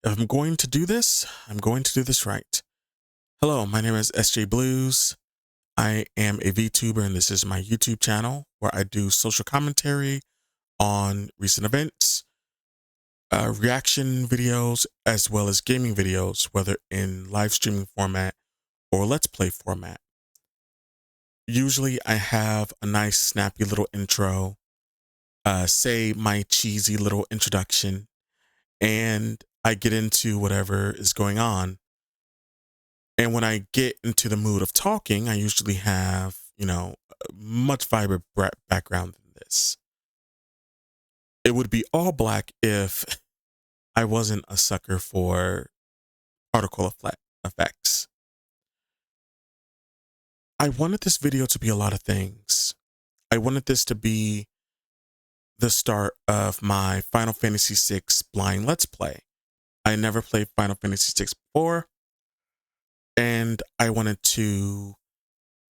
If I'm going to do this, I'm going to do this right. Hello, my name is SJ Blues. I am a VTuber, and this is my YouTube channel where I do social commentary on recent events, reaction videos, as well as gaming videos, whether in live streaming format or let's play format. Usually I have a nice snappy little intro, say my cheesy little introduction, and I get into whatever is going on. And when I get into the mood of talking, I usually have, a much vibrant background than this. It would be all black if I wasn't a sucker for particle effects. I wanted this video to be a lot of things. I wanted this to be the start of my Final Fantasy VI blind Let's Play. I never played Final Fantasy VI before, and I wanted to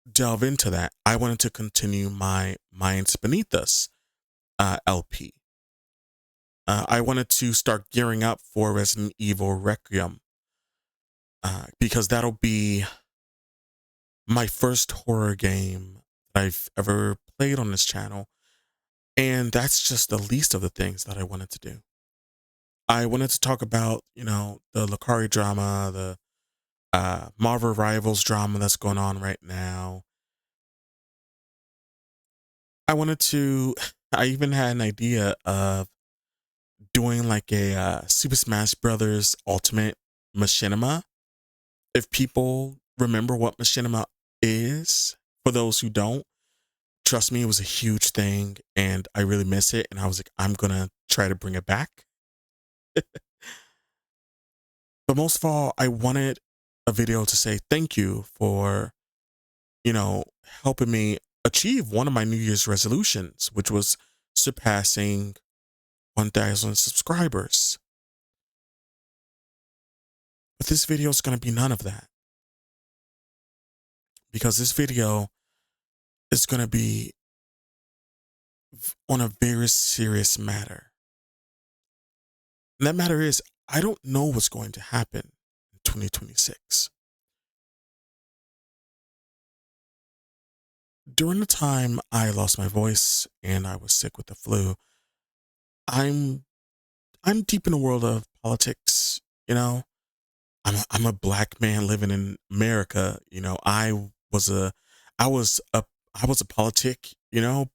delve into that. I wanted to continue my Minds Beneath Us LP. I wanted to start gearing up for Resident Evil Requiem because that'll be my first horror game that I've ever played on this channel. And that's just the least of the things that I wanted to do. I wanted to talk about, the Lucari drama, the Marvel Rivals drama that's going on right now. I even had an idea of doing like a Super Smash Brothers Ultimate Machinima. If people remember what Machinima is, for those who don't, trust me, it was a huge thing and I really miss it. And I was like, I'm going to try to bring it back. But most of all, I wanted a video to say thank you for, helping me achieve one of my New Year's resolutions, which was surpassing 1,000 subscribers. But this video is going to be none of that, because this video is going to be on a very serious matter. And that matter is, I don't know what's going to happen in 2026. During the time I lost my voice and I was sick with the flu, I'm I'm deep in the world of politics, you know. I'm a black man living in America, was a I was a I was a politic, the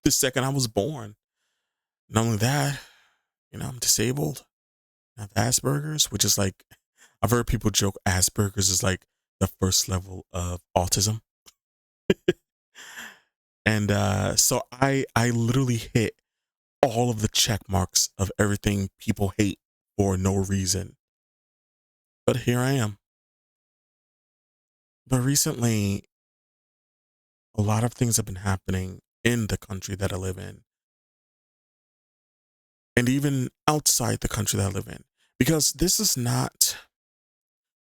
second I was born. Not only that, I'm disabled. I have Asperger's, which is like, I've heard people joke Asperger's is like the first level of autism. And so I literally hit all of the check marks of everything people hate for no reason. But here I am. But recently, a lot of things have been happening in the country that I live in, and even outside the country that I live in. Because this is not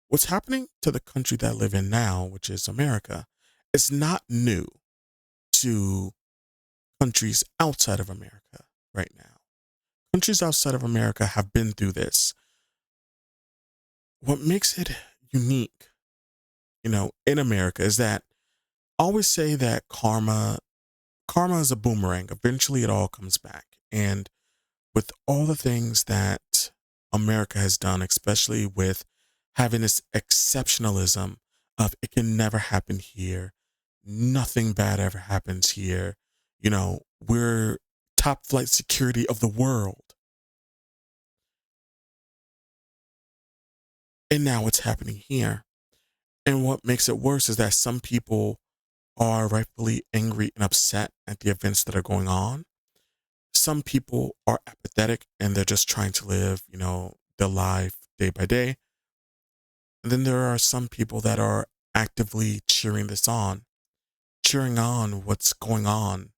what's happening to the country that I live in now, which is America. It's not new to countries outside of America right now. Countries outside of America have been through this. What makes it unique, in America is that I always say that karma is a boomerang. Eventually it all comes back. And with all the things that America has done, especially with having this exceptionalism of it can never happen here, nothing bad ever happens here, we're top flight security of the world. And now it's happening here. And what makes it worse is that some people are rightfully angry and upset at the events that are going on. Some people are apathetic and they're just trying to live, their life day by day. And then there are some people that are actively cheering on what's going on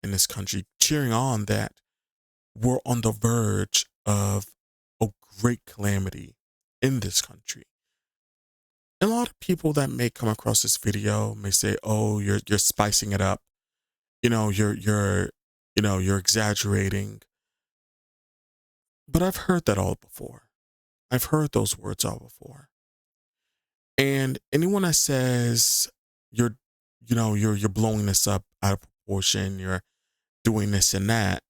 in this country, cheering on that we're on the verge of a great calamity in this country. And a lot of people that may come across this video may say, "Oh, you're spicing it up. You're exaggerating." But I've heard that all before. I've heard those words all before. And anyone that says you're, you're blowing this up out of proportion, you're doing this and that,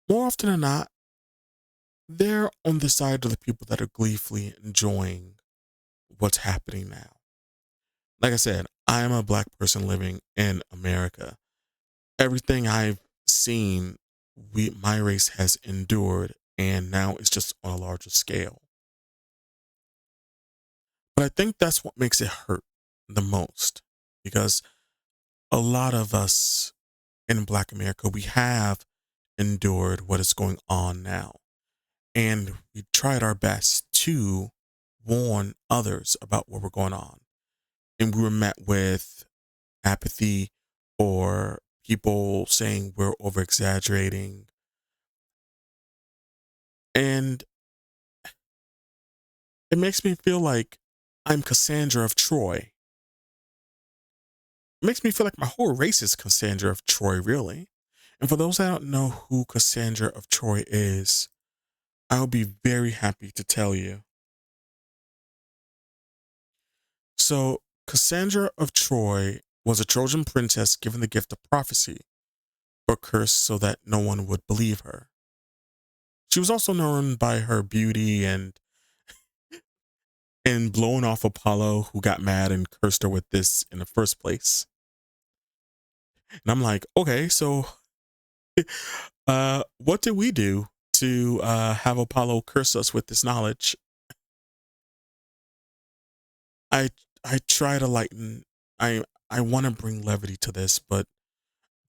more often than not, they're on the side of the people that are gleefully enjoying what's happening now. Like I said, I am a black person living in America. Everything I've seen, my race has endured, and now it's just on a larger scale. But I think that's what makes it hurt the most, because a lot of us in Black America, we have endured what is going on now. And we tried our best to warn others about what we're going on. And we were met with apathy or people saying we're over exaggerating. And it makes me feel like I'm Cassandra of Troy. It makes me feel like my whole race is Cassandra of Troy, really. And for those that don't know who Cassandra of Troy is, I'll be very happy to tell you. So, Cassandra of Troy was a Trojan princess given the gift of prophecy, but cursed so that no one would believe her. She was also known by her beauty and blowing off Apollo, who got mad and cursed her with this in the first place. And I'm like, okay, so what did we do to have Apollo curse us with this knowledge? I I try to lighten. I want to bring levity to this, but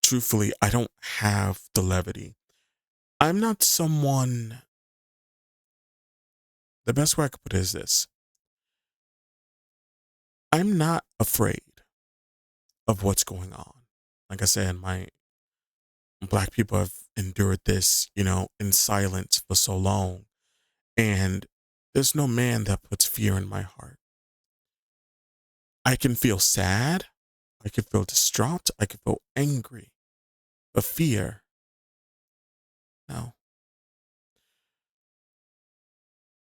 truthfully, I don't have the levity. I'm not someone. The best way I could put it is this: I'm not afraid of what's going on. Like I said, my black people have endured this, in silence for so long, and there's no man that puts fear in my heart. I can feel sad, I can feel distraught, I can feel angry, but fear, no.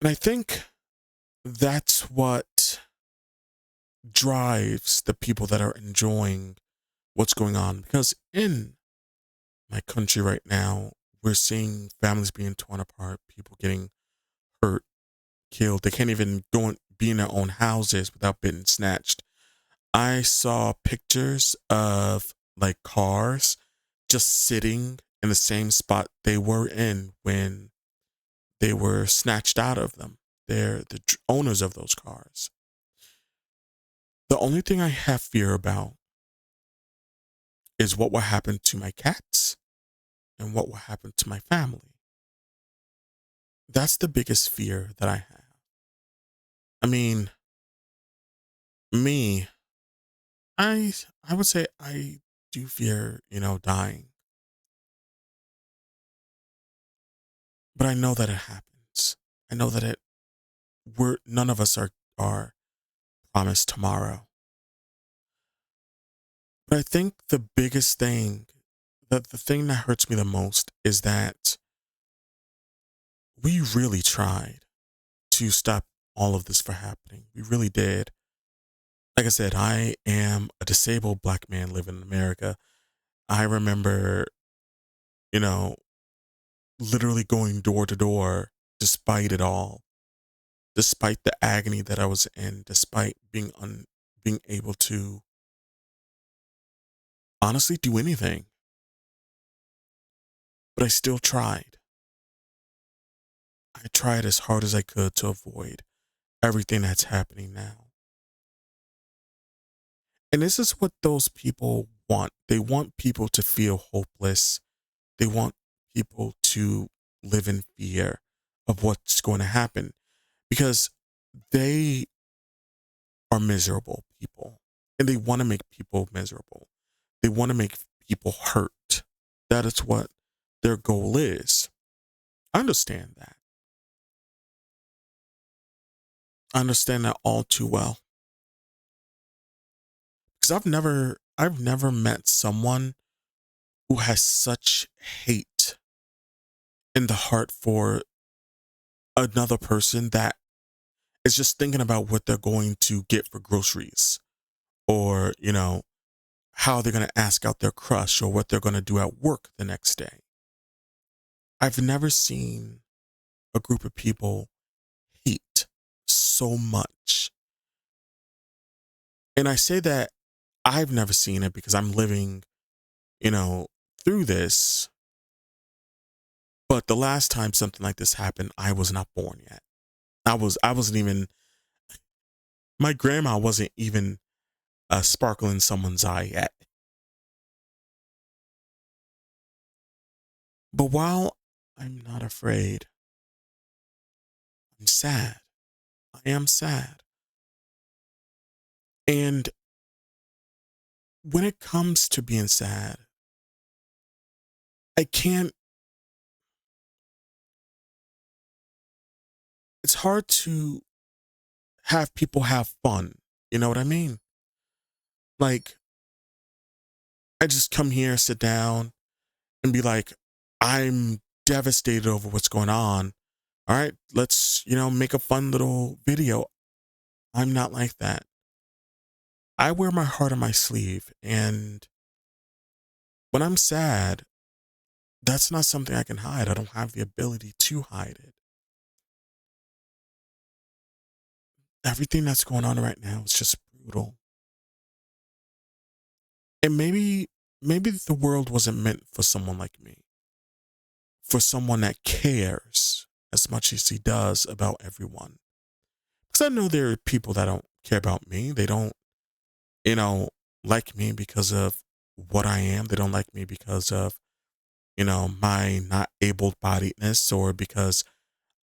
And I think that's what drives the people that are enjoying what's going on. Because in my country right now, we're seeing families being torn apart, people getting hurt, killed. They can't even be in their own houses without being snatched. I saw pictures of like cars just sitting in the same spot they were in when they were snatched out of them. They're the owners of those cars. The only thing I have fear about is what will happen to my cats and what will happen to my family. That's the biggest fear that I have. I mean, me, I would say I do fear, dying. But I know that it happens. I know that we're none of us are promised tomorrow. But I think the biggest thing, that the thing that hurts me the most is that we really tried to stop all of this from happening. We really did. Like I said, I am a disabled black man living in America. I remember, you know, literally going door to door despite it all, despite the agony that I was in, despite being able to honestly do anything. But I still tried. I tried as hard as I could to avoid everything that's happening now. And this is what those people want. They want people to feel hopeless. They want people to live in fear of what's going to happen, because they are miserable people and they want to make people miserable. They want to make people hurt. That is what their goal is. I understand that. I understand that all too well. Because I've never met someone who has such hate in the heart for another person that is just thinking about what they're going to get for groceries, or, how they're going to ask out their crush, or what they're going to do at work the next day. I've never seen a group of people hate so much. And I say that I've never seen it because I'm living, you know, through this. But the last time something like this happened, I was not born yet. I wasn't even, my grandma wasn't even a sparkle in someone's eye yet. But while I'm not afraid, I'm sad. I am sad. And when it comes to being sad, I can't, it's hard to have people have fun. You know what I mean? Like, I just come here, sit down, and be like, I'm devastated over what's going on. All right, let's, make a fun little video. I'm not like that. I wear my heart on my sleeve. And when I'm sad, that's not something I can hide. I don't have the ability to hide it. Everything that's going on right now is just brutal. And maybe the world wasn't meant for someone like me, for someone that cares as much as he does about everyone. Because I know there are people that don't care about me. They don't, you know, like me because of what I am. They don't like me because of, my not able-bodiedness, or because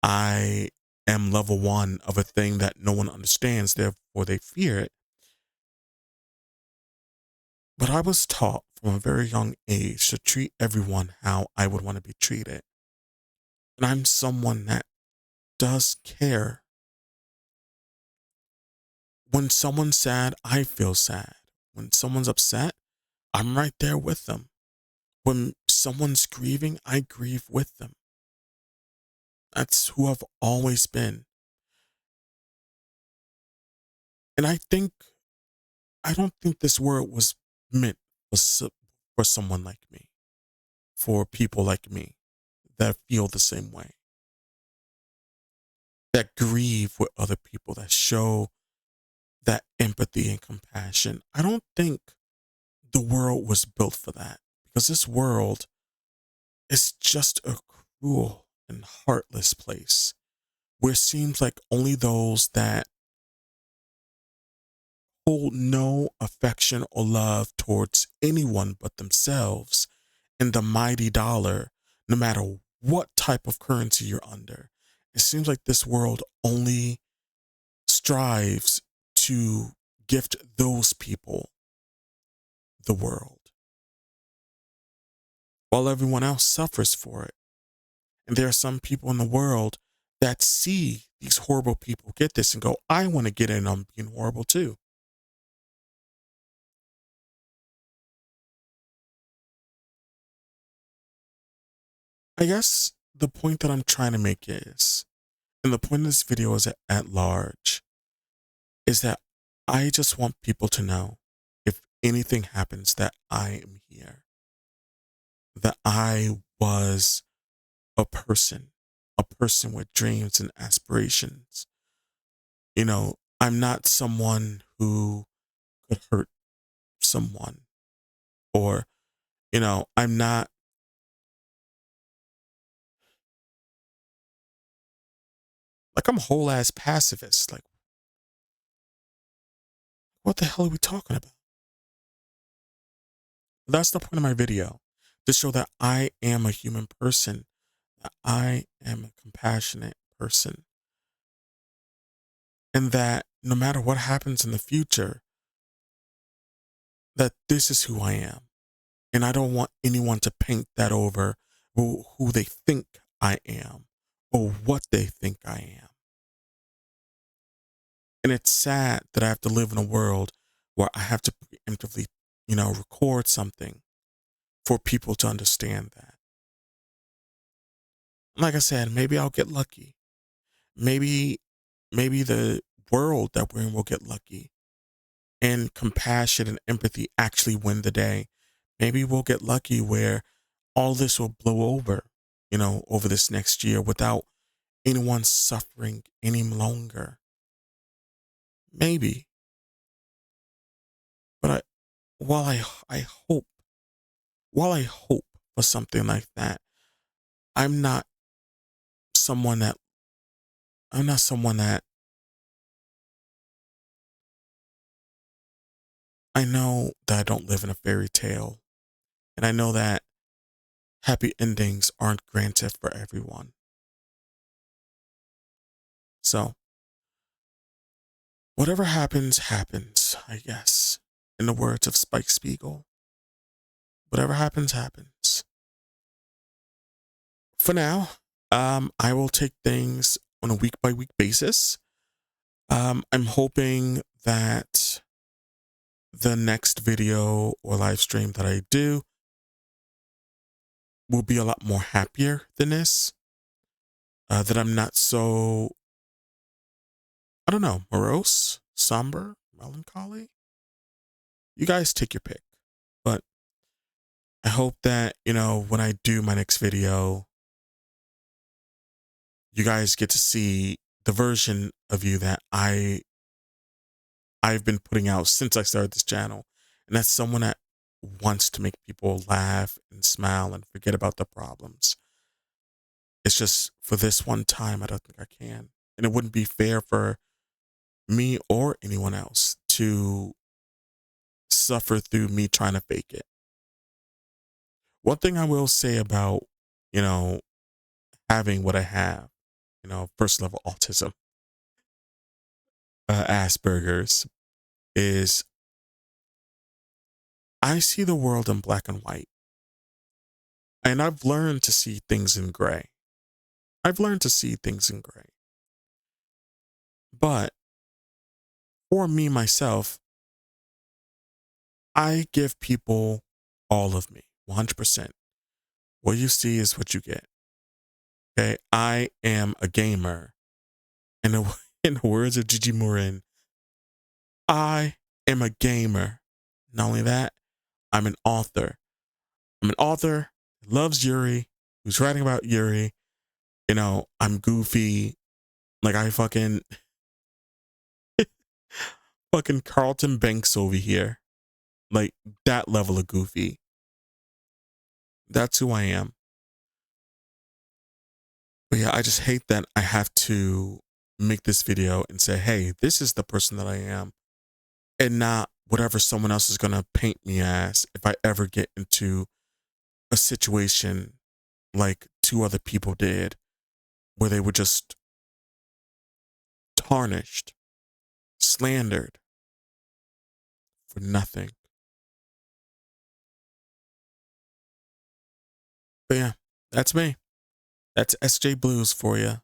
I am level one of a thing that no one understands, therefore they fear it. But I was taught from a very young age to treat everyone how I would want to be treated. And I'm someone that does care. When someone's sad, I feel sad. When someone's upset, I'm right there with them. When someone's grieving, I grieve with them. That's who I've always been. And I don't think this world was meant for someone like me, for people like me that feel the same way, that grieve with other people, that show that empathy and compassion. I don't think the world was built for that, because this world is just a cruel and heartless place where it seems like only those that hold no affection or love towards anyone but themselves and the mighty dollar, no matter what type of currency you're under. It seems like this world only strives to gift those people the world, while everyone else suffers for it. And there are some people in the world that see these horrible people get this and go, I want to get in on being horrible too. I guess the point that I'm trying to make is, and the point of this video is at large, is that I just want people to know, if anything happens, that I am here, that I was a person with dreams and aspirations. I'm not someone who could hurt someone, or, I'm not, like, I'm a whole ass pacifist. Like, what the hell are we talking about? That's the point of my video, to show that I am a human person, that I am a compassionate person, and that no matter what happens in the future, that this is who I am. And I don't want anyone to paint that over who they think I am, or what they think I am. And it's sad that I have to live in a world where I have to preemptively, record something for people to understand that. Like I said, maybe I'll get lucky. maybe maybe the world that we're in will get lucky and compassion and empathy actually win the day. Maybe we'll get lucky where all this will blow over, over this next year without anyone suffering any longer. Maybe. But while I hope, while I hope for something like that, I'm not someone that I'm not someone that I know that I don't live in a fairy tale. And I know that happy endings aren't granted for everyone. So whatever happens, happens, I guess. In the words of Spike Spiegel, whatever happens, happens. For now, I will take things on a week by week basis. I'm hoping that the next video or live stream that I do will be a lot more happier than this. That I'm not so, I don't know, morose, somber, melancholy. You guys take your pick. But I hope that, when I do my next video, you guys get to see the version of you that I've been putting out since I started this channel. And that's someone that wants to make people laugh and smile and forget about their problems. It's just for this one time, I don't think I can. And it wouldn't be fair for me or anyone else to suffer through me trying to fake it. One thing I will say about, you know, having what I have, first level autism, Asperger's, is I see the world in black and white. And I've learned to see things in gray. I've learned to see things in gray. But for me, myself, I give people all of me, 100%. What you see is what you get. Okay. I am a gamer. And in the words of Gigi Morin, I am a gamer. Not only that, I'm an author. I'm an author who loves Yuri, who's writing about Yuri. I'm goofy. Like I fucking Carlton Banks over here. Like that level of goofy. That's who I am. But yeah, I just hate that I have to make this video and say, hey, this is the person that I am. And not whatever someone else is going to paint me as if I ever get into a situation like two other people did, where they were just tarnished, slandered for nothing. But yeah, that's me. That's SJ Blues for you.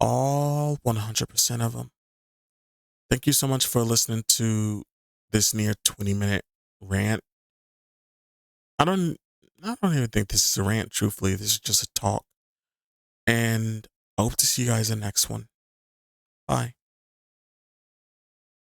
All 100% of them. Thank you so much for listening to this near 20-minute rant. I don't even think this is a rant, truthfully. This is just a talk. And I hope to see you guys in the next one. Bye.